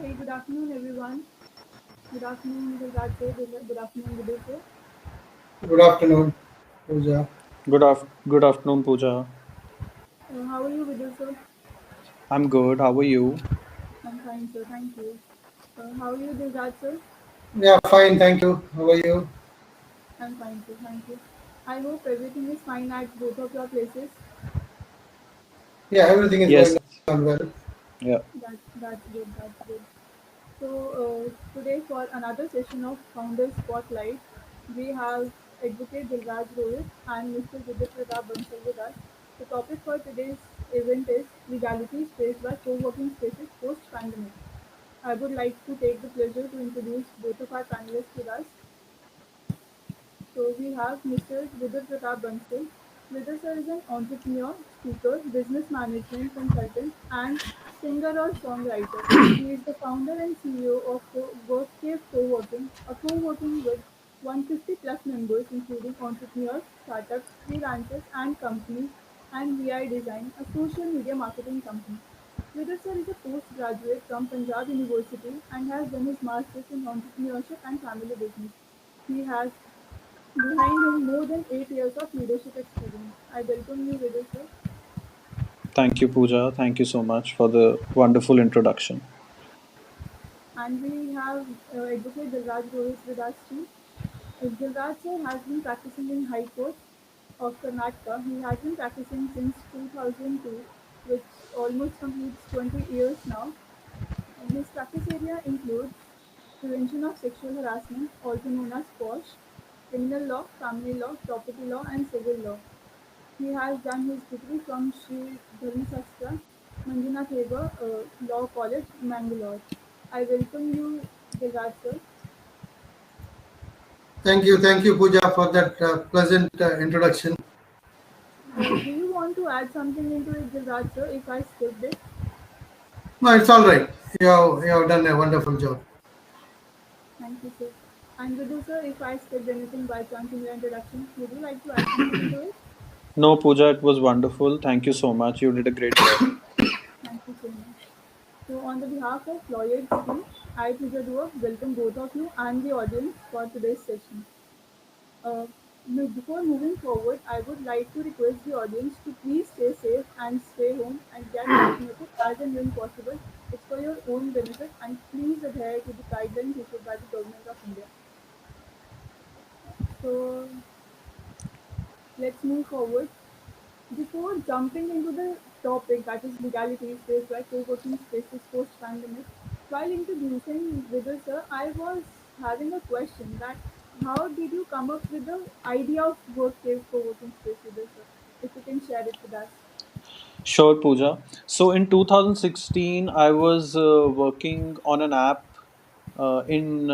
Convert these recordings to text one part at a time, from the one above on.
Hey, good afternoon, everyone. Good afternoon, Gulzar. Good afternoon, Vidhu sir. Good afternoon, Pooja. Good afternoon, Pooja. How are you, Vidhu sir? I'm good. How are you? I'm fine, sir. Thank you. How are you, Gulzar sir? Yeah, fine, thank you. How are you? I'm fine, sir. Thank you. I hope everything is fine at both of your places. Yeah, everything is Yes. going on well. Yeah. That's good. That's good. So today for another session of Founder Spotlight, we have Advocate Dilraj Rohit and Mr. Vidit Pratap Bansal with us. The topic for today's event is legalities faced by co-working spaces post-pandemic. I would like to take the pleasure to introduce both of our panelists with us. So we have Mr. Vidit Pratap Bansal. Vidit sir is an entrepreneur, speaker, business management consultant, and singer or songwriter. He is the founder and CEO of Workcave Co-working, a co-working with 150 plus members, including entrepreneurs, startups, freelancers, and companies, and VI Design, a social media marketing company. Vidit sir is a postgraduate from Punjab University and has done his master's in entrepreneurship and family business. He has behind him more than 8 years of leadership experience. I welcome you, Vidya sir. Thank you, Pooja. Thank you so much for the wonderful introduction. And we have Advocate Dilraj Rohit with us too. Dilraj sir has been practicing in High Court of Karnataka. He has been practicing since 2002, which almost completes 20 years now. And his practice area includes prevention of sexual harassment, also known as POSH, criminal law, family law, property law, and civil law. He has done his degree from Sri Dharmasastra Manjunath Heber Law College, Mangalore. I welcome you, Dilraj sir. Thank you, Pooja, for that pleasant introduction. Do you want to add something into it, Dilraj sir, if I skipped it? No, it's all right. You have done a wonderful job. Thank you, sir. And Vidhu sir, if I skipped anything by chance in your introduction, would you like to add something into it? No, Pooja, it was wonderful. Thank you so much. You did a great job. Thank you so much. So, on the behalf of Lloyd's team, I, Pooja Dua, welcome both of you and the audience for today's session. Uh, Before moving forward, I would like to request the audience to please stay safe and stay home and get vaccinated as and when possible. It's for your own benefit and please adhere to the guidelines issued by the Government of India. So let's move forward. Before jumping into the topic that is legalities faced by co-working spaces post-pandemic, while introducing Vidal sir, I was having a question that how did you come up with the idea of workplace co-working space, Vidal sir? If you can share it with us. Sure, Pooja. So in 2016, I was working on an app in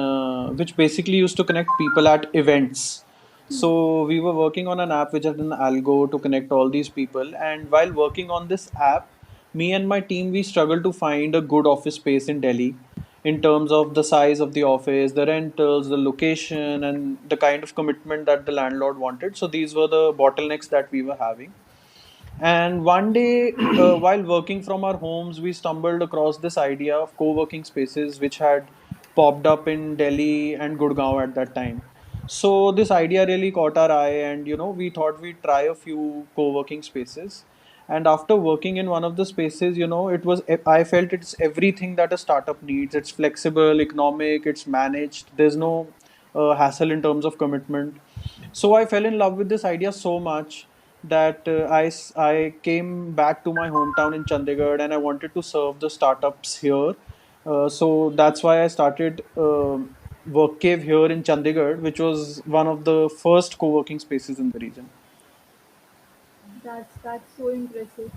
which basically used to connect people at events. So we were working on an app which had an algo to connect all these people. And while working on this app, me and my team we struggled to find a good office space in Delhi in terms of the size of the office, the rentals, the location, and the kind of commitment that the landlord wanted. So these were the bottlenecks that we were having. And one day, while working from our homes, we stumbled across this idea of co working spaces which had popped up in Delhi and Gurgaon at that time. So, this idea really caught our eye, and we thought we'd try a few co working spaces. And after working in one of the spaces, I felt it's everything that a startup needs. It's flexible, economic, it's managed, there's no hassle in terms of commitment. So I fell in love with this idea so much that I came back to my hometown in Chandigarh and I wanted to serve the startups here. So that's why I started Work Cave here in Chandigarh, which was one of the first co working spaces in the region. That's so impressive.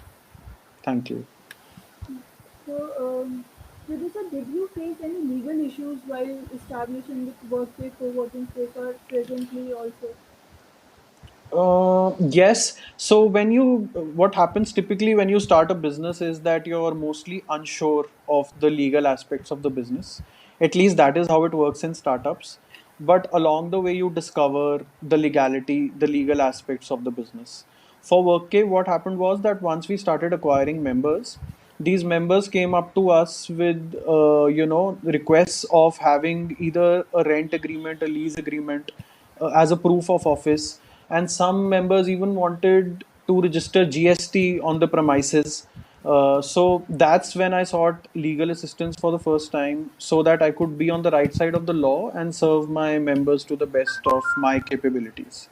Thank you. So, Vidisha, did you face any legal issues while establishing the workplace co-working space or presently also? Yes. So what happens typically when you start a business is that you're mostly unsure of the legal aspects of the business. At least that is how it works in startups. But along the way, you discover the legality, the legal aspects of the business. For WorkK, what happened was that once we started acquiring members, these members came up to us with, requests of having either a rent agreement, a lease agreement, as a proof of office, and some members even wanted to register GST on the premises. So that's when I sought legal assistance for the first time, so that I could be on the right side of the law and serve my members to the best of my capabilities.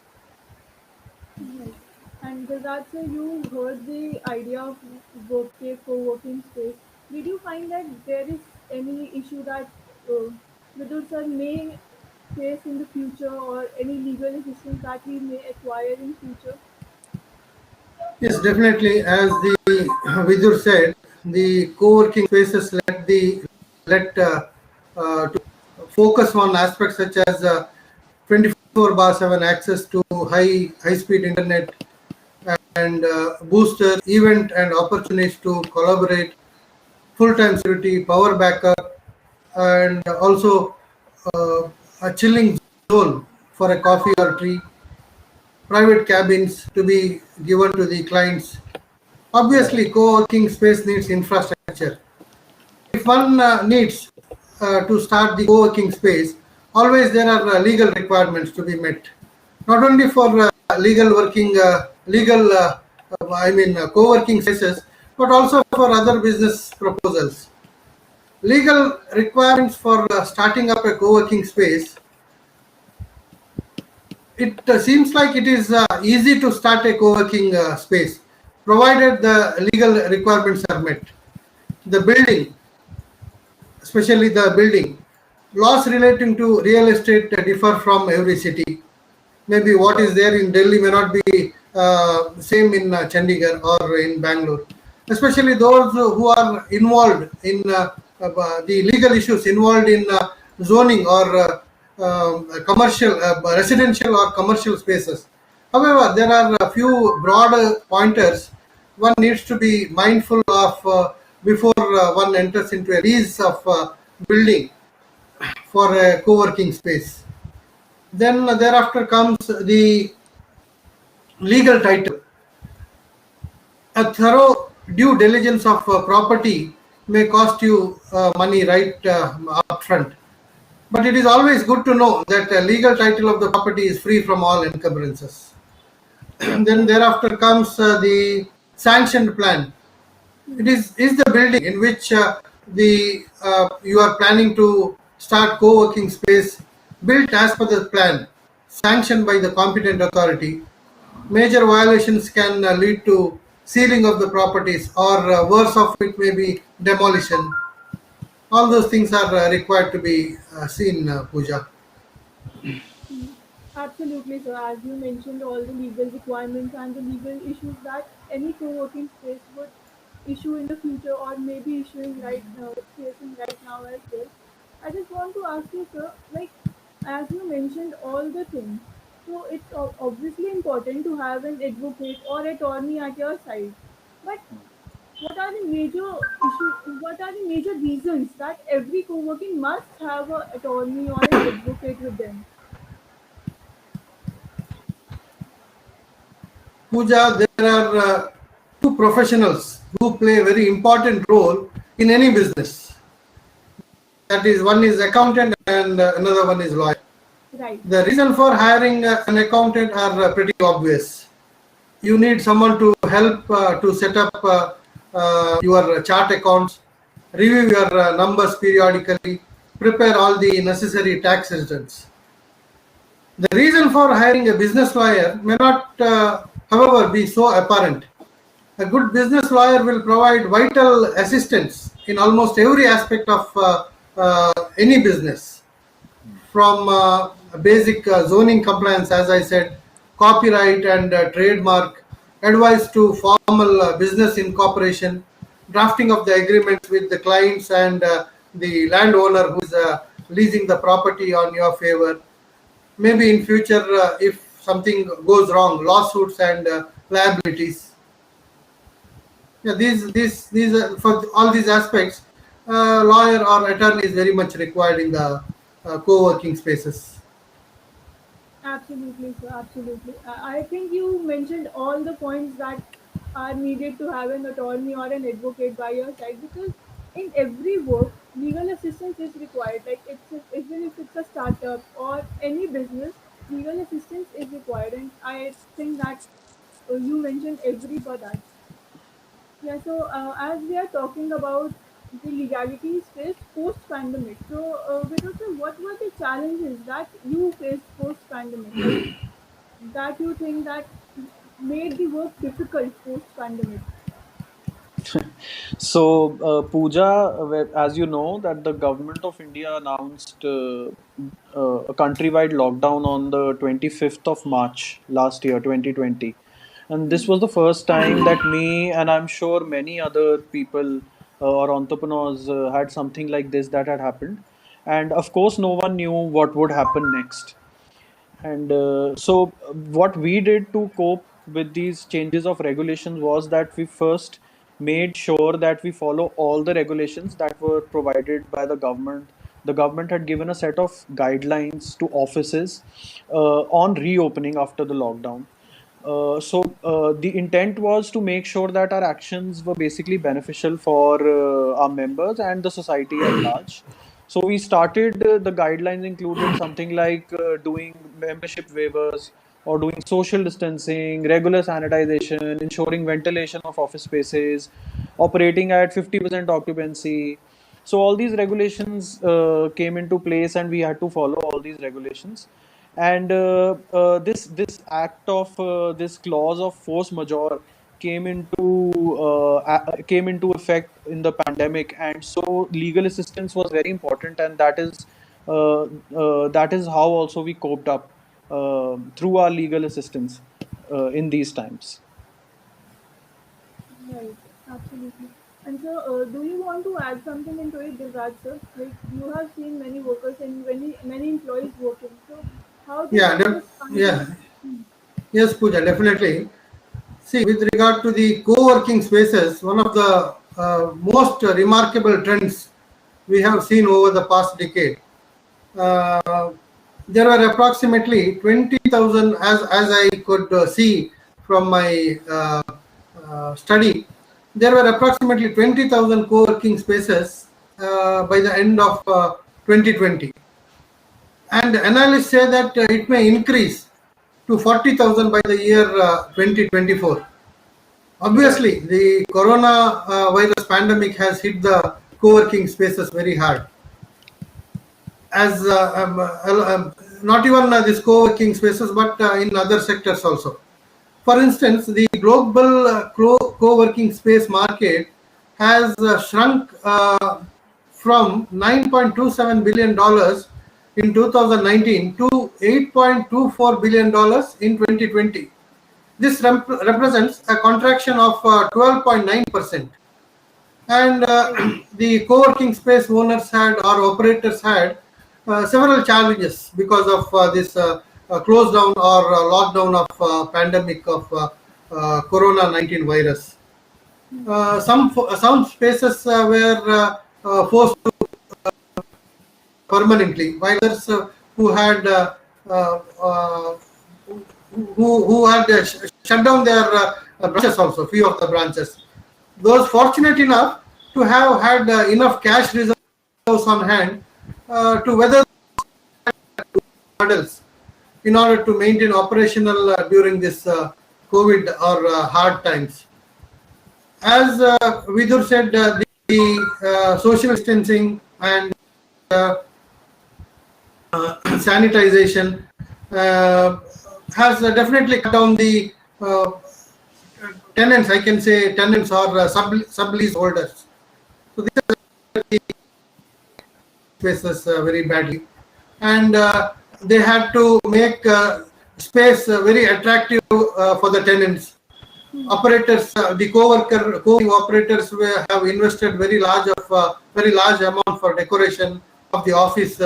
Right. And that's you heard the idea of workplace co-working space. Did you find that there is any issue that uh, Vidur sir may face in the future or any legal assistance that we may acquire in future? Yes, definitely. As the Vidur said, the co-working spaces let to focus on aspects such as 24/7 access to high speed internet and booster event and opportunities to collaborate, full time security, power backup, and also a chilling zone for a coffee or tea, private cabins to be given to the clients. Right. Obviously, co-working space needs infrastructure. If one needs to start the co-working space, always there are legal requirements to be met. Not only for co-working spaces, but also for other business proposals. Legal requirements for starting up a co-working space. It seems like it is easy to start a co-working space, provided the legal requirements are met. The building, especially the building. Laws relating to real estate differ from every city. Maybe what is Right. there in Delhi may not be same in Chandigarh or in Bangalore. Especially those who are involved in the legal issues involved in zoning or commercial, residential or commercial spaces. However, there are a few broad pointers one needs to be mindful of before one enters into a lease of building for a co-working space. Then thereafter comes the legal title. A thorough due diligence of property may cost you money right upfront, but it is always good to know that a legal title of the property is free from all encumbrances. Then Right. thereafter comes the sanctioned plan. It is the building in which the you are planning to start co-working space built as per the plan, sanctioned by the competent authority. Major violations can lead to sealing of the properties, or worse of it may be demolition. All those things are required to be seen, Pooja. Mm. Absolutely, sir. As you mentioned, all the legal requirements and the legal issues that any co-working space would issue in the future or maybe issuing right now, facing right now as well. I just want to ask you, sir, like as you mentioned all the things, so it's obviously important to have an advocate or attorney at your side. But what are the major issues? What are the major reasons that every co-working must have an attorney or an advocate with them? Pooja, there are two professionals who play a very important role in any business. That is, one is accountant and another one is lawyer. Right. The reason for hiring an accountant are pretty obvious. You need someone to help to set up your chart accounts, review your numbers periodically, prepare all the necessary tax returns. The reason for hiring a business lawyer may not, however, be so apparent. A good business lawyer will provide vital assistance in almost every aspect of any business, from basic zoning compliance, as I said, copyright and trademark, advice to formal business incorporation, drafting of the agreements with the clients and the landowner who is leasing the property on your favor. Maybe in future, if something goes wrong, lawsuits and liabilities. Yeah, these for all these aspects, lawyer or attorney is very much required in the co-working spaces. Absolutely, sir. Absolutely. I think you mentioned all the points that are needed to have an attorney or an advocate by your side, because in every work, legal assistance is required. Like even if it's a startup or any business, legal assistance is required. And I think that you mentioned every for that. Yeah, so as we are talking about the legalities faced post-pandemic, so Vidya, sir, what were the challenges that you faced post-pandemic? Like that you think that made the work difficult post-pandemic? So, Pooja, as you know, that the government of India announced a countrywide lockdown on the 25th of March last year, 2020. And this was the first time that me and I'm sure many other people or entrepreneurs had something like this that had happened. And of course, no one knew what would happen next. And what we did to cope with these changes of regulations was that we first made sure that we follow all the regulations that were provided by the government. The government had given a set of guidelines to offices on reopening after the lockdown. The intent was to make sure that our actions were basically beneficial for our members and the society at large. So we started, the guidelines included something like doing membership waivers or doing social distancing, regular sanitization, ensuring ventilation of office spaces, operating at 50% occupancy. So all these regulations came into place, and we had to follow all these regulations. And this act of this clause of force majeure came into effect in the pandemic, and so legal assistance was very important, and that is how also we coped up through our legal assistance in these times. Right, absolutely. And so, do you want to add something into it, Dilraj sir? Like you have seen many workers and many employees working. So, how did Yeah, this yeah, pandemic? Hmm. yes, Pooja, definitely. See, with regard to the co-working spaces, one of the most remarkable trends we have seen over the past decade. Uh, there were approximately 20,000, as I could see from my study. There were approximately 20,000 co-working spaces by the end of 2020, and analysts say that it may increase to 40,000 by the year 2024. Right. Obviously, the corona virus pandemic has hit the co-working spaces very hard. As not even this co-working spaces, but in other sectors also. For instance, the global co-working space market has shrunk from $9.27 billion in 2019 to $8.24 billion in 2020. This represents a contraction of 12.9%. And the co-working space owners had or operators had several challenges because of this close down or lockdown of pandemic of corona-19 virus. Some spaces were forced permanently, while others who had uh, uh, who had shut down their branches also, few of the branches. Those fortunate enough to have had enough cash reserves on hand to weather hurdles in order to maintain operational during this COVID or hard times. As Vidur said, the social distancing and uh, sanitization uh, has definitely cut down the tenants, I can say tenants or sublease holders. So these are the spaces very badly. And they had to make space very attractive for the tenants. operators, the co-working operators have invested very large amount for decoration of the office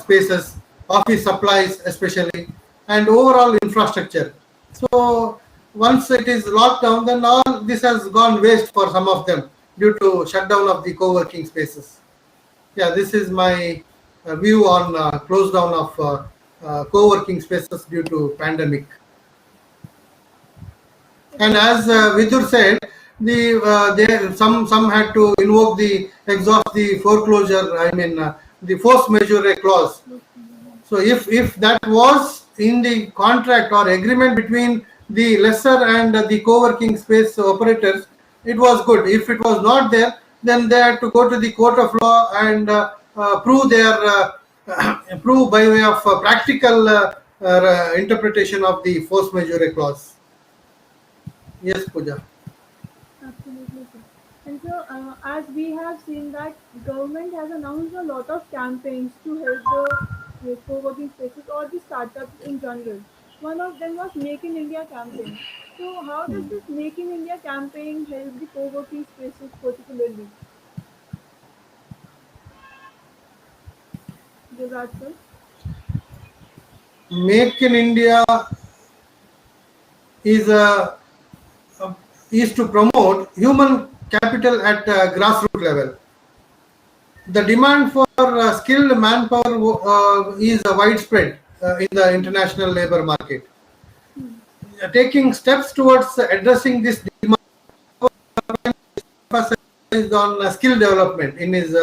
spaces, office supplies especially, and overall infrastructure. So once it is locked down, then all this has gone waste for some of them due to shutdown of the co-working spaces. Yeah, this is my view on close down of co-working spaces due to pandemic. And as Vidur said, some had to invoke the exhaust the foreclosure. I mean, the force majeure clause. So if that was in the contract or agreement between the lessor and the co-working space operators, it was good. If it was not there, then they had to go to the court of law and prove their prove by way of practical interpretation of the force majeure clause. Yes, Pooja. Absolutely, sir. And so, as we have seen that government has announced a lot of campaigns to help the co-working spaces or the startups in general. One of them was Make in India campaign. So, how does this Make in India campaign help the co-working spaces particularly? Gujarat, sir? Make in India is is to promote human capital at grassroots level. The demand for skilled manpower is widespread in the international labor market. Taking steps towards addressing this demand emphasized on skill development in his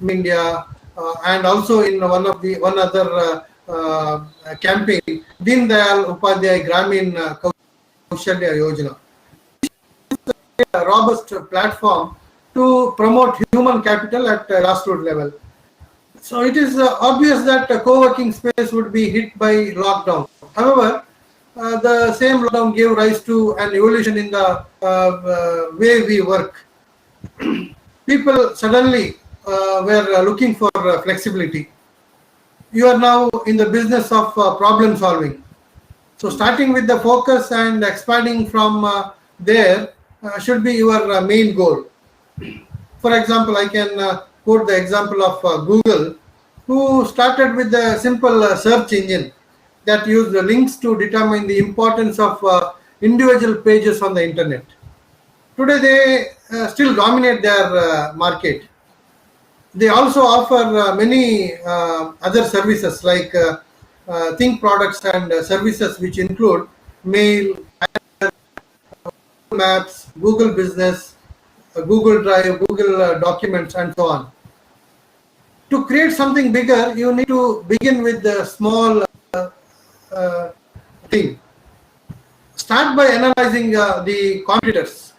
India and also in one other campaign, Deen Dayal Upadhyay Gramin Kaushalya Yojana, a robust platform to promote human capital at grassroots level. So it is obvious that co-working space would be hit by lockdown. However, the same lockdown gave rise to an evolution in the way we work. People suddenly were looking for flexibility. You are now in the business of problem solving. So starting with the focus and expanding from there should be your main goal. For example, I can quote the example of Google, who started with a simple search engine that used the links to determine the importance of individual pages on the internet. Today, they still dominate their market. They also offer many other services like Think products and services, which include mail, Maps, Google Business, Google Drive, Google Documents, and so on. To create something bigger, you need to begin with the small thing. Start by analyzing the competitors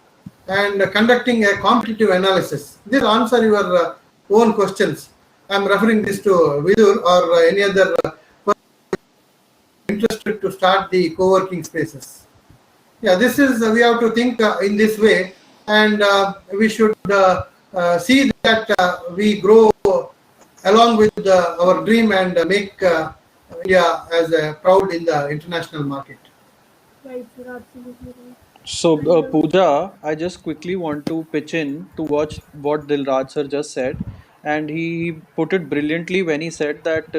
and conducting a competitive analysis. This will answer your own questions. I'm referring this to Vidur or any other person interested to start the co-working spaces. Yeah, this is we have to think in this way, and we should see that we grow along with our dream and make India as proud in the international market. Right, sir. Absolutely right. So, And Pooja, I just quickly want to pitch in to watch what Dilraj sir just said. And he put it brilliantly when he said that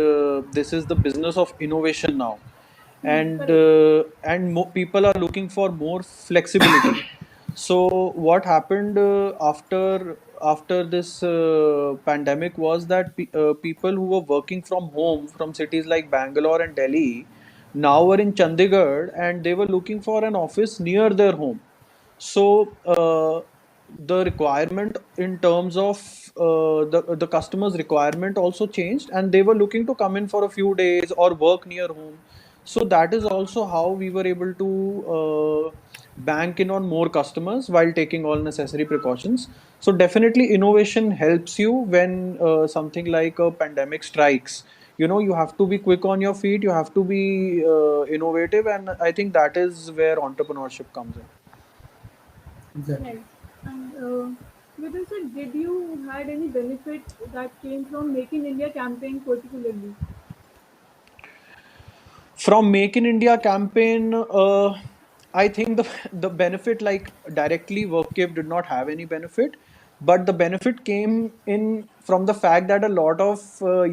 this is the business of innovation now. And correct. people are looking for more flexibility. So what happened after this pandemic was that people who were working from home from cities like Bangalore and Delhi now were in Chandigarh, and they were looking for an office near their home. So the requirement in terms of the customer's requirement also changed, and they were looking to come in for a few days or work near home. So that is also how we were able to bank in on more customers while taking all necessary precautions. So definitely innovation helps you when something like a pandemic strikes. You know, you have to be quick on your feet, you have to be innovative, and I think that is where entrepreneurship comes in. Exactly. Right. And with this, sir, did you had any benefit that came from Make in India campaign particularly? From Make in India campaign, I think the benefit, like directly WorkCave did not have any benefit, but the benefit came in from the fact that a lot of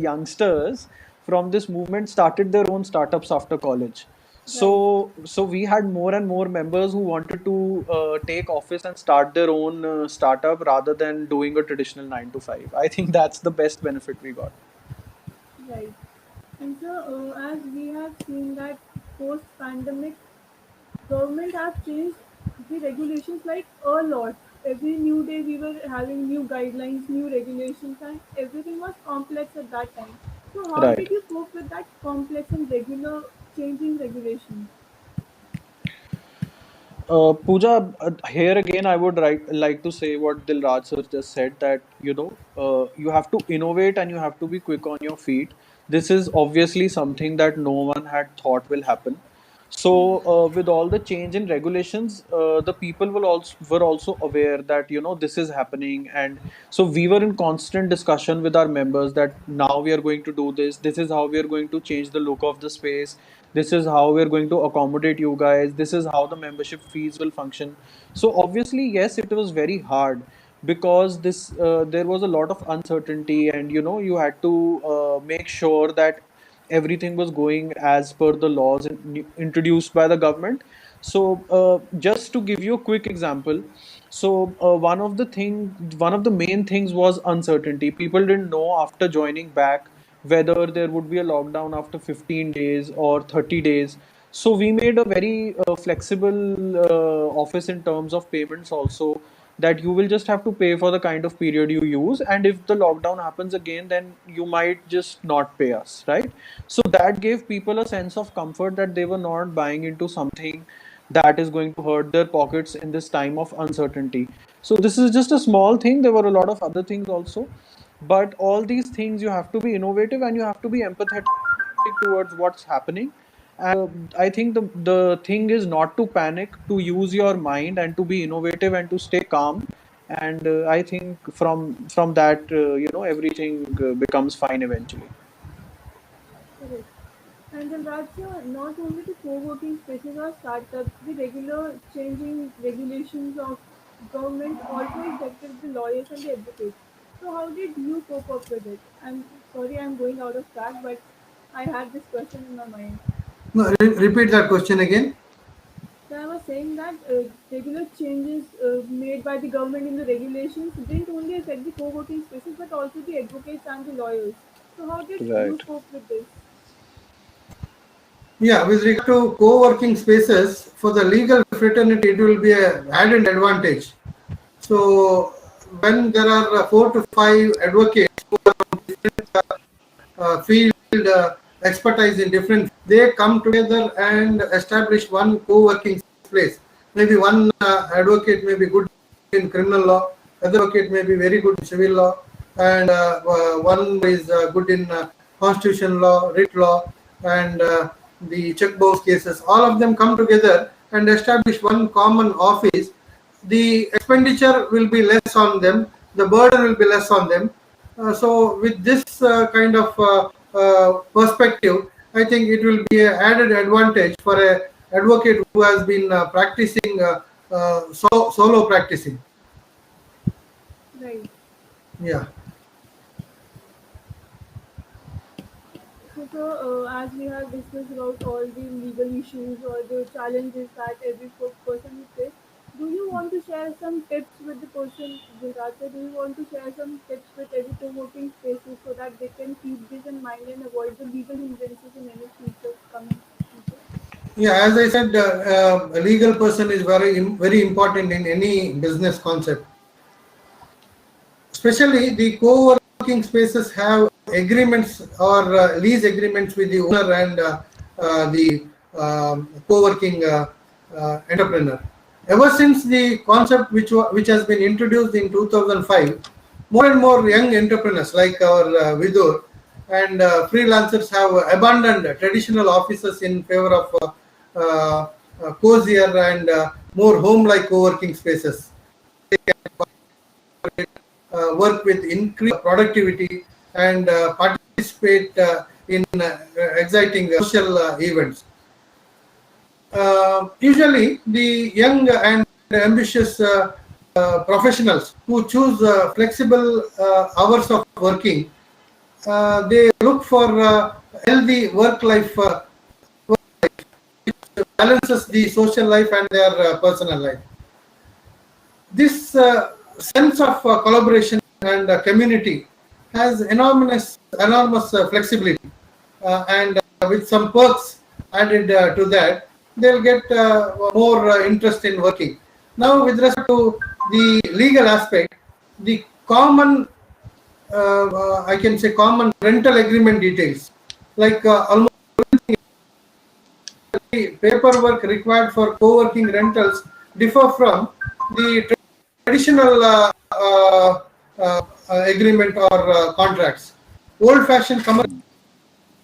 youngsters from this movement started their own startups after college. Right. So we had more and more members who wanted to take office and start their own startup rather than doing a traditional 9 to 5. I think that's the best benefit we got. Right. And so, as we have seen that post-pandemic, government has changed the regulations like a lot. Every new day we were having new guidelines, new regulations, and everything was complex at that time. So, how Right. did you cope with that complex and regular changing regulations? Pooja, here again, I would like to say what Dilraj sir just said, that you have to innovate and you have to be quick on your feet. This is obviously something that no one had thought will happen. So, with all the change in regulations, the people were also aware that this is happening, and so we were in constant discussion with our members that now we are going to do this. This is how we are going to change the look of the space. This is how we are going to accommodate you guys. This is how the membership fees will function. So obviously, yes, it was very hard because this there was a lot of uncertainty, and you had to make sure that everything was going as per the laws introduced by the government. So just to give you a quick example, so one of the main things was uncertainty. People didn't know after joining back whether there would be a lockdown after 15 days or 30 days. So we made a very flexible office in terms of payments also, that you will just have to pay for the kind of period you use, and if the lockdown happens again, then you might just not pay us, right? So that gave people a sense of comfort that they were not buying into something that is going to hurt their pockets in this time of uncertainty. So this is just a small thing. There were a lot of other things also, but all these things, you have to be innovative and you have to be empathetic towards what's happening. I think the thing is not to panic, to use your mind and to be innovative and to stay calm. And I think from that, everything becomes fine eventually. Correct. And then Rajya, not only the co-working spaces or startups, the regular changing regulations of government also affected the lawyers and the advocates. So how did you cope up with it? I'm sorry I'm going out of track, but I had this question in my mind. No, repeat that question again. So I was saying that regular changes made by the government in the regulations didn't only affect the co-working spaces but also the advocates and the lawyers. So how did you Right. cope with this? Yeah, with regard to co-working spaces, for the legal fraternity, it will be a added advantage. So when there are 4 to 5 advocates who are from different field expertise in different, they come together and establish one co-working place. Maybe one advocate may be good in criminal law, other advocate may be very good in civil law, and one is good in constitution law, writ law, and the check bounce cases. All of them come together and establish one common office. The expenditure will be less on them, the burden will be less on them. So with this kind of perspective, I think it will be an added advantage for a advocate who has been practicing solo practicing. Right. Yeah. So, as we have discussed about all the legal issues or the challenges that every person will face, do you want to share some tips with the person, Gulrata? Do you want to share some tips with every co-working spaces so that they can keep this in mind and avoid the legal hindrances in any future coming future? Yeah, as I said, a legal person is very important in any business concept. Especially the co-working spaces have agreements or lease agreements with the owner and the co-working entrepreneur. Ever since the concept which has been introduced in 2005, more and more young entrepreneurs like our Vidur and freelancers have abandoned traditional offices in favor of cozier and more home-like co-working spaces. Work with increased productivity and participate in exciting social events. Usually, the young and ambitious professionals who choose flexible hours of working, they look for healthy work life, balances the social life and their personal life. This sense of collaboration and community has enormous flexibility, and with some perks added to that, they'll get more interest in working. Now, with respect to the legal aspect, the common, I can say, common rental agreement details, like almost the paperwork required for co-working rentals differ from the traditional agreement or contracts. Old-fashioned commercial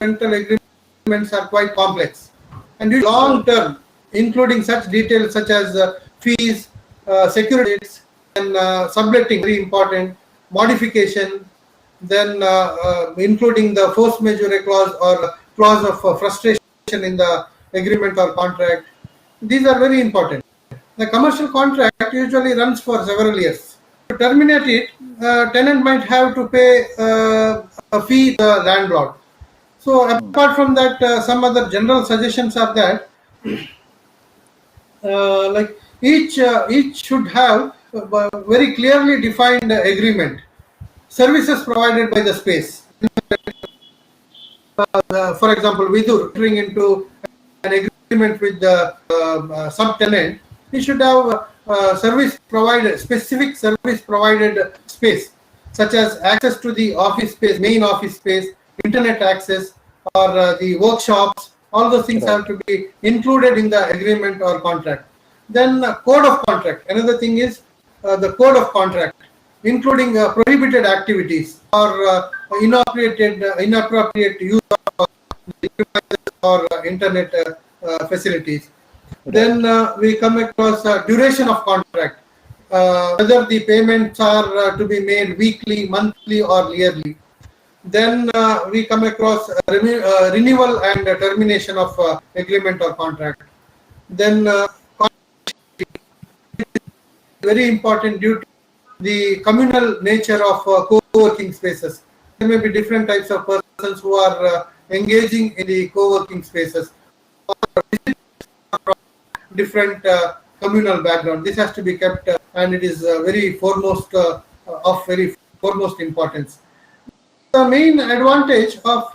rental agreements are quite complex and usually long term, including such details such as fees, security dates, and subletting, very important, modification, then including the force majeure clause or clause of frustration in the agreement or contract. These are very important. The commercial contract usually runs for several years. To terminate it, tenant might have to pay a fee to the landlord. So apart from that, some other general suggestions are that like each should have very clearly defined agreement. Services provided by the space. For example, Vidur entering into an agreement with the subtenant, he should have service provided, specific service provided space, such as access to the office space, main office space, internet access, or the workshops. All those things have to be included in the agreement or contract. Then code of contract. Another thing is the code of contract, including prohibited activities or inappropriate use of devices or internet facilities. Then we come across duration of contract, whether the payments are to be made weekly, monthly, or yearly. Then we come across renewal and termination of agreement or contract. Then very important due to the communal nature of co-working spaces. There may be different types of persons who are engaging in the co-working spaces, or from different communal background. This has to be kept, and it is very foremost of very foremost importance. The main advantage of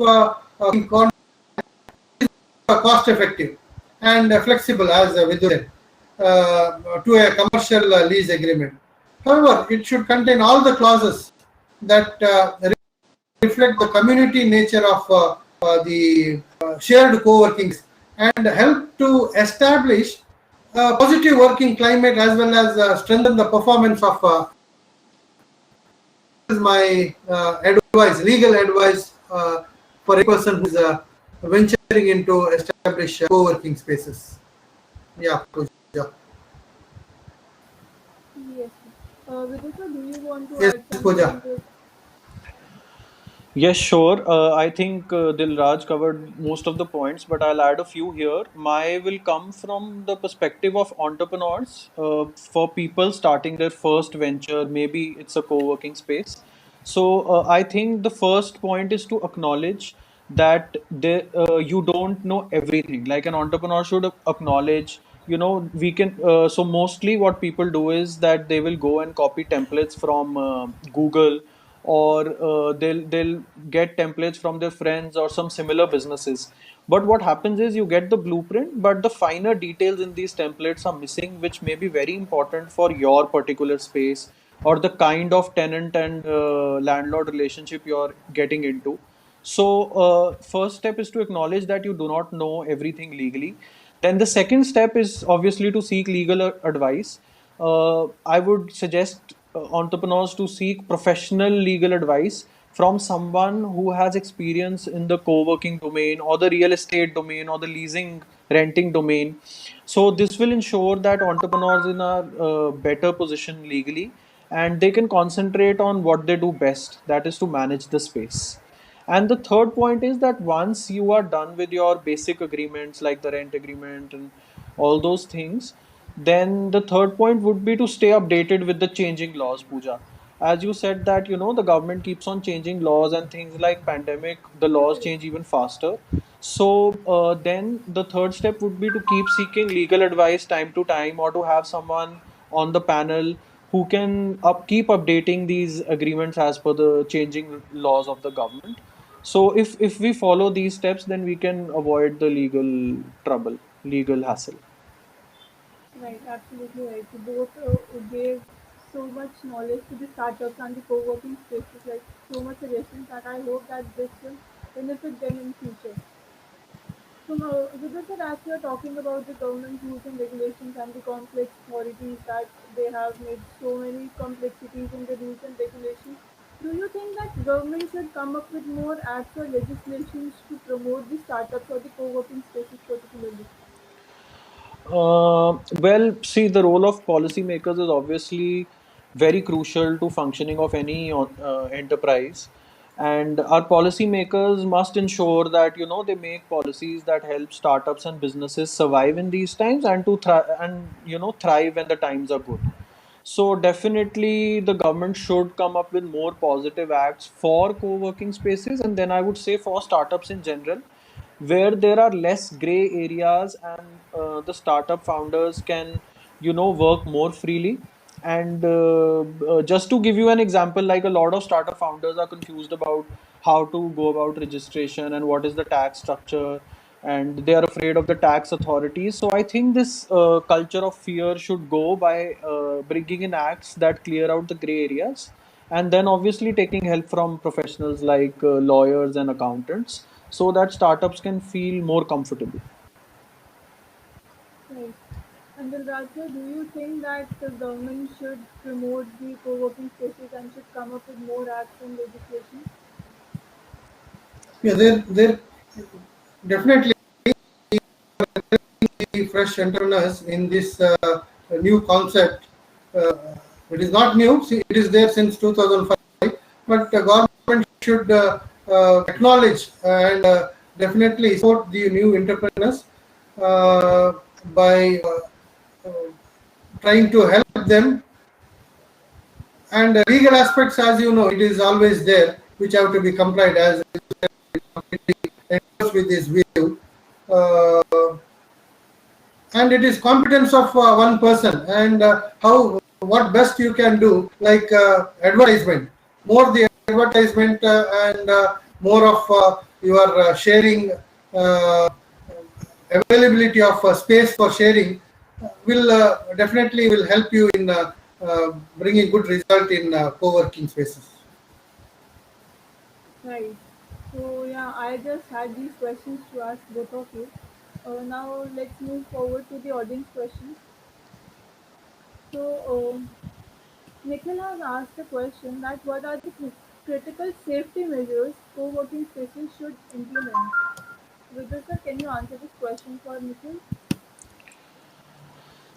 cost effective and flexible, as Vidu said, to a commercial lease agreement. However, it should contain all the clauses that reflect the community nature of the shared co-workings and help to establish a positive working climate as well as strengthen the performance of this is my advice, legal advice for a person who is venturing into establish co-working spaces. Yeah, Pooja. Yes. Vidisha, do you want to Yes, add something Pooja. on this? Yes, sure. I think Dilraj covered most of the points, but I'll add a few here. My will come from the perspective of entrepreneurs, for people starting their first venture. Maybe it's a co-working space. So I think the first point is to acknowledge that you don't know everything. Like an entrepreneur should acknowledge, we can. So mostly what people do is that they will go and copy templates from Google, or they'll get templates from their friends or some similar businesses. But what happens is you get the blueprint, but the finer details in these templates are missing, which may be very important for your particular space or the kind of tenant and landlord relationship you're getting into. So first step is to acknowledge that you do not know everything legally. Then the second step is obviously to seek legal advice. I would suggest entrepreneurs to seek professional legal advice from someone who has experience in the co-working domain or the real estate domain or the leasing renting domain. So this will ensure that entrepreneurs in a better position legally, and they can concentrate on what they do best, that is to manage the space. And the third point is that once you are done with your basic agreements like the rent agreement and all those things. Then the third point would be to stay updated with the changing laws, Pooja. As you said that, the government keeps on changing laws, and things like pandemic, the laws Right. change even faster. So then the third step would be to keep seeking legal advice time to time, or to have someone on the panel who can keep updating these agreements as per the changing laws of the government. So if we follow these steps, then we can avoid the legal trouble, legal hassle. Right, absolutely right. You both gave so much knowledge to the startups and the co-working spaces, like so much suggestions that I hope that this will benefit them in future. So now, with sir, as we are talking about the government rules and regulations and the complex authorities that they have made so many complexities in the rules and regulations, do you think that government should come up with more acts or legislations to promote the startups or the co-working spaces particularly? Well, see, the role of policymakers is obviously very crucial to functioning of any enterprise, and our policymakers must ensure that they make policies that help startups and businesses survive in these times, and to thrive when the times are good. So definitely the government should come up with more positive acts for co-working spaces, and then I would say for startups in general, where there are less gray areas, and the startup founders can work more freely. And just to give you an example, like, a lot of startup founders are confused about how to go about registration and what is the tax structure, and they are afraid of the tax authorities. So I think this culture of fear should go by bringing in acts that clear out the gray areas, and then obviously taking help from professionals like lawyers and accountants, so that startups can feel more comfortable. Right. And then Rajya, do you think that the government should promote the co-working spaces and should come up with more acts and legislation? Yeah, there definitely fresh entrepreneurs in this new concept. Uh, it is not new; see, it is there since 2005. But the government should acknowledge and definitely support the new entrepreneurs uh, by uh, trying to help them. And legal aspects, as you know, it is always there, which have to be complied as with this view. Uh, and it is competence of one person, and how what best you can do, like advertisement, more the advertisement and more of your sharing, availability of space for sharing will definitely will help you in bringing good result in co-working spaces. Right. So yeah, I just had these questions to ask both of you. Now let's move forward to the audience questions. So Nikhil has asked a question that what are the critical safety measures co-working spaces should implement? Vidya sir, can you answer this question for Nikhil?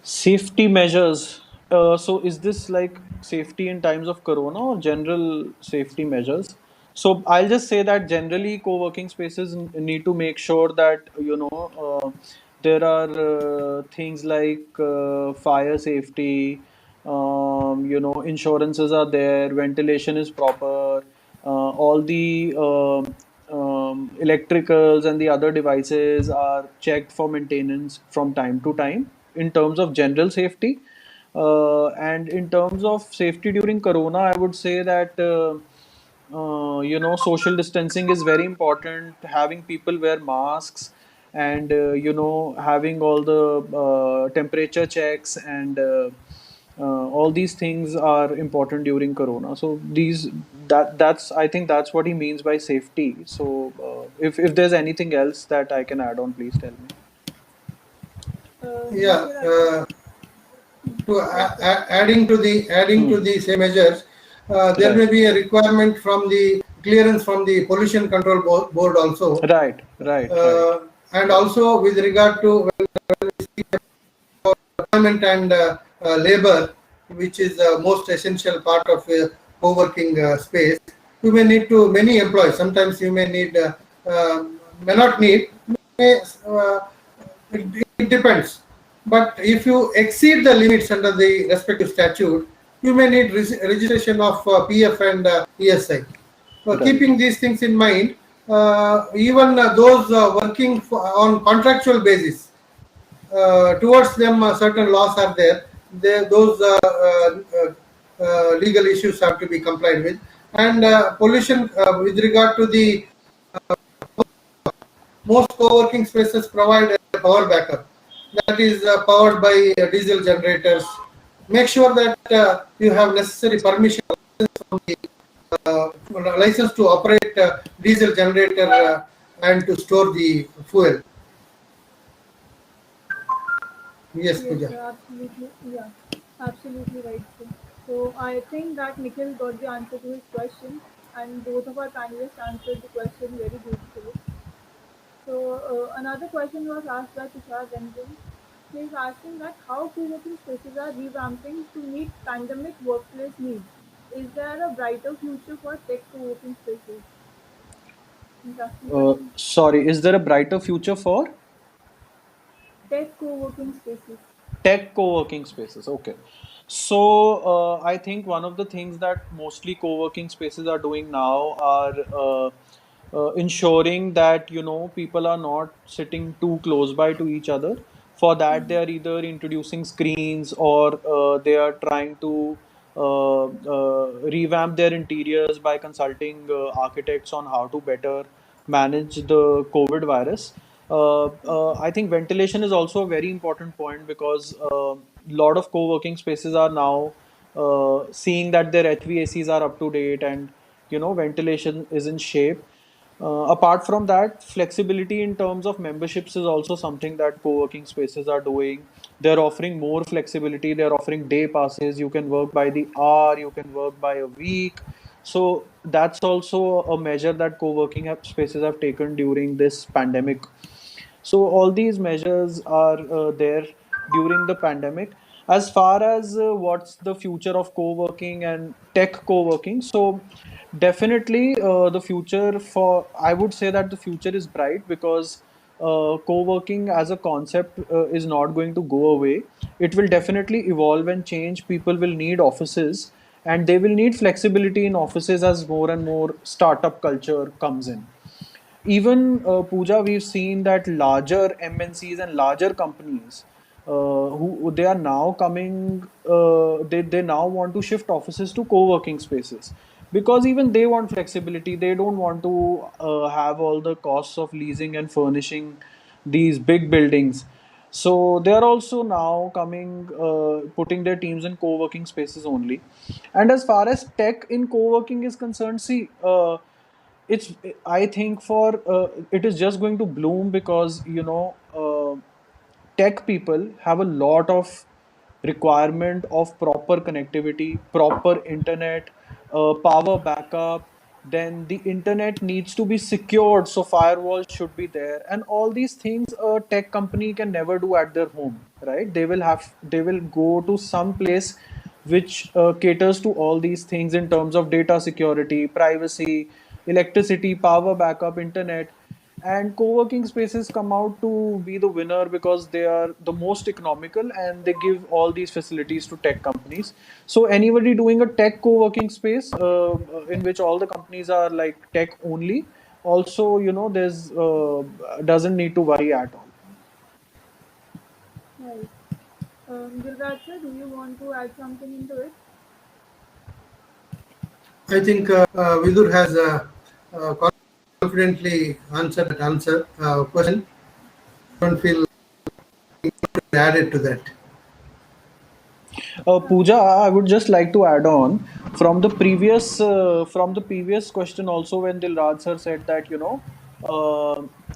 Safety measures. So is this like safety in times of corona or general safety measures? So I'll just say that generally co-working spaces need to make sure that there are things like fire safety, insurances are there, ventilation is proper, all the electricals and the other devices are checked for maintenance from time to time, in terms of general safety. And in terms of safety during corona, I would say that social distancing is very important, having people wear masks, and having all the temperature checks, and all these things are important during corona. So that's I think that's what he means by safety. So if there's anything else that I can add on, please tell me. Yeah, Nikhil, I think to yes, sir. adding to Hmm. the same measures, there may Right, be a requirement from the clearance from the pollution control board also, right, right, right. uh, and also with regard to employment and labor, which is the most essential part of a co-working space. You may need to many employees. Sometimes you may need, may not need. May, it depends. But if you exceed the limits under the respective statute, you may need registration of PF and ESI. Right. Keeping these things in mind, even those working on contractual basis, towards them certain laws are there. Those legal issues have to be complied with. And pollution with regard to the most co-working spaces provide a power backup that is powered by diesel generators. Make sure that you have necessary permission, uh, license to operate diesel generator and to store the fuel. Yes, Yes, Pooja. sir, absolutely. Yeah, absolutely right, sir. So I think that Nikhil got the answer to his question, and both of our panelists answered the question very beautifully. So another question was asked by Tushar Ranjan. He is asking that how co-working spaces are revamping to meet pandemic workplace needs. Is there a brighter future for tech co-working spaces? Interesting question. Sorry, is there a brighter future for Tech co-working spaces. tech co-working spaces? Okay. So I think one of the things that mostly co-working spaces are doing now are ensuring that people are not sitting too close by to each other. For that, they are either introducing screens or they are trying to revamp their interiors by consulting architects on how to better manage the COVID virus. I think ventilation is also a very important point because a lot of co-working spaces are now seeing that their HVACs are up to date and ventilation is in shape. Apart from that, flexibility in terms of memberships is also something that co-working spaces are doing. They're offering more flexibility. They're offering day passes. You can work by the hour. You can work by a week. So that's also a measure that co-working spaces have taken during this pandemic. So all these measures are there during the pandemic. As far as what's the future of co-working and tech co-working, so definitely the future for I would say that the future is bright because co-working as a concept is not going to go away. It will definitely evolve and change. People will need offices and they will need flexibility in offices as more and more startup culture comes in. Even Pooja, we've seen that larger MNCs and larger companies who they are now coming, they now want to shift offices to co-working spaces because even they want flexibility. They don't want to have all the costs of leasing and furnishing these big buildings. So they are also now coming, putting their teams in co-working spaces only. And as far as tech in co-working is concerned, see. It's I think for it is just going to bloom because tech people have a lot of requirement of proper connectivity, proper internet, power backup. Then the internet needs to be secured, so firewalls should be there, and all these things a tech company can never do at their home, right? They will go to some place which caters to all these things in terms of data security, privacy, electricity, power backup, internet. And co-working spaces come out to be the winner because they are the most economical and they give all these facilities to tech companies. So anybody doing a tech co-working space in which all the companies are like tech only, also there's doesn't need to worry at all. Right. Gilraj sir, do you want to add something into it? I think Vidur has confidently answered that question. Don't feel added to that. Pooja, I would just like to add on from the previous question also when Dilraj sir said that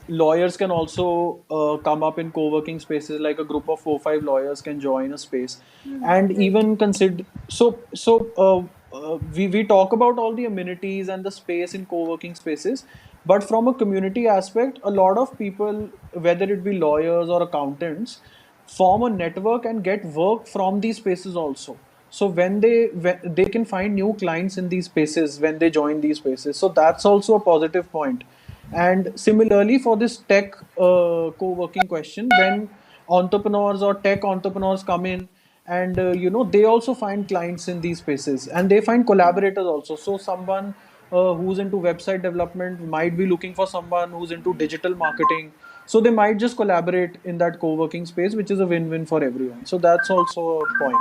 lawyers can also come up in co-working spaces, like a group of 4 5 lawyers can join a space and Right. even consider we talk about all the amenities and the space in co-working spaces, but from a community aspect, a lot of people, whether it be lawyers or accountants, form a network and get work from these spaces also. So when they can find new clients in these spaces when they join these spaces, so that's also a positive point. And similarly for this tech co-working question, when entrepreneurs or tech entrepreneurs come in, and they also find clients in these spaces, and they find collaborators also. So someone who's into website development might be looking for someone who's into digital marketing, so they might just collaborate in that co-working space, which is a win-win for everyone. So that's also a point.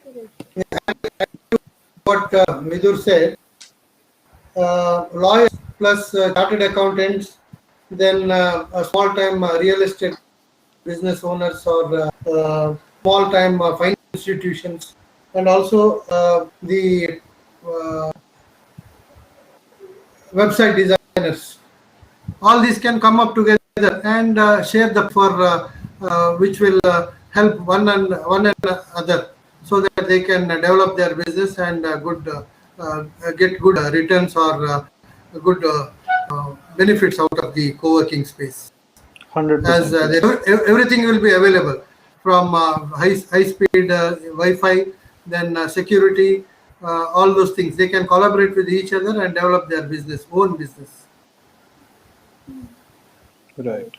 Correct. What Vidur said, lawyers plus chartered accountants, then a small-time real estate business owners or small-time finance institutions, and also the uh, website designers. All these can come up together and share the for which will help one and other, so that they can develop their business and get good returns or good benefits out of the co-working space, as 100%, yes. everything will be available from high speed Wi-Fi, then security, all those things. They can collaborate with each other and develop their own business. Right. Correct.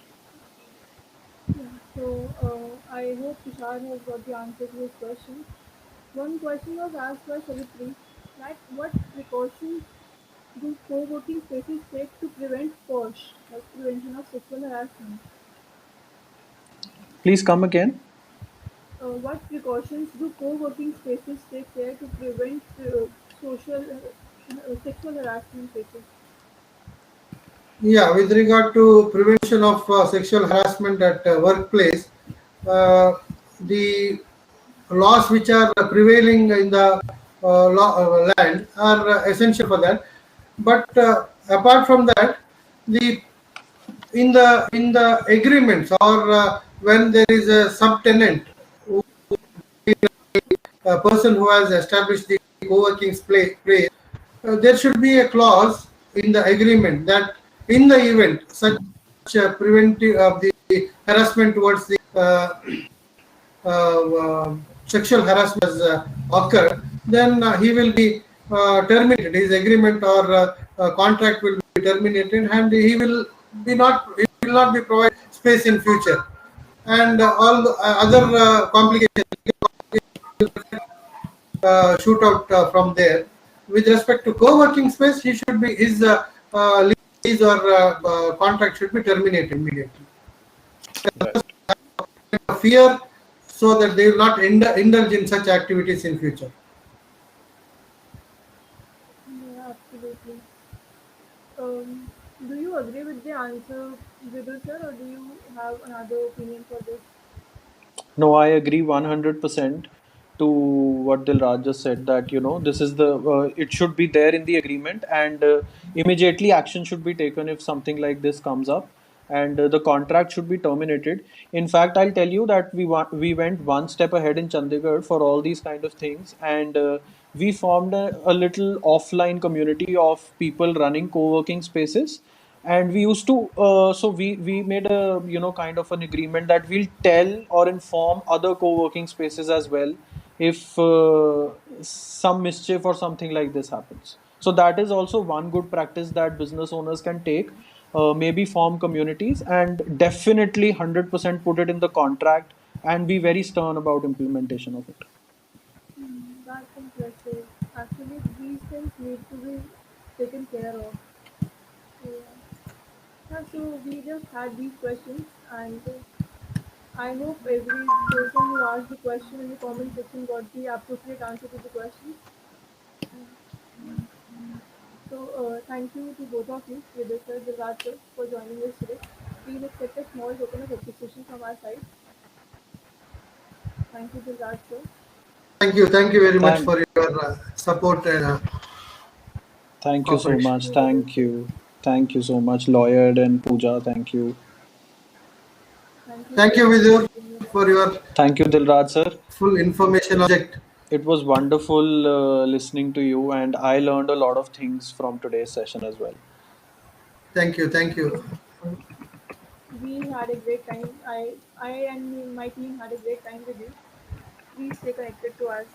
Yeah. So I hope Tushar has got the answer to his question. One question was asked by Savitri, that what precautions do co-working spaces take to prevent POSH, like prevention of sexual harassment? Please come again. What precautions do co-working spaces take care to prevent social sexual harassment cases? Yeah, with regard to prevention of sexual harassment at workplace, uh, the laws which are prevailing in the land are essential for that. But apart from that, the in the agreements, or when there is a subtenant, a person who has established the co-working place, there should be a clause in the agreement that in the event such preventive of the harassment towards the sexual harassment has occurred, then he will be terminated. His agreement or contract will be terminated, and he will not be provided space in future. And all the other complications shoot out from there. With respect to co-working space, he should be his lease or contract should be terminated immediately. Right. Fear, so that they will not indulge in such activities in future. Yeah, absolutely. Do you agree with the answer, Vidhu sir, or do you have another opinion for this? No, I agree 100% to what Dilraj just said, that this is it should be there in the agreement, and immediately action should be taken if something like this comes up, and the contract should be terminated. In fact, I'll tell you that we went one step ahead in Chandigarh for all these kind of things, and we formed a little offline community of people running co-working spaces, and we used to we made a kind of an agreement that we'll tell or inform other co-working spaces as well if some mischief or something like this happens. So that is also one good practice that business owners can take. Maybe form communities, and definitely 100% put it in the contract, and be very stern about implementation of it. That's impressive. Actually, these things need to be taken care of. So, yeah, so we just had these questions, and I hope every person who asked the question in the comment section got the appropriate answer to the question. So, thank you to both of you, Vidya sir, Dilraj sir, for joining us today. Please accept a small token of appreciation from our side. Thank you, Dilraj sir. Thank you very much Thank, for your support and thank you so cooperation. much. Thank you so much, Lawyer and Pooja. Thank you. Thank you Thank so you, much for Vidur, giving us. for your Thank you, Dilraj sir. full information object. It was wonderful listening to you, and I learned a lot of things from today's session as well. Thank you. We had a great time. I and my team had a great time with you. Please stay connected to us.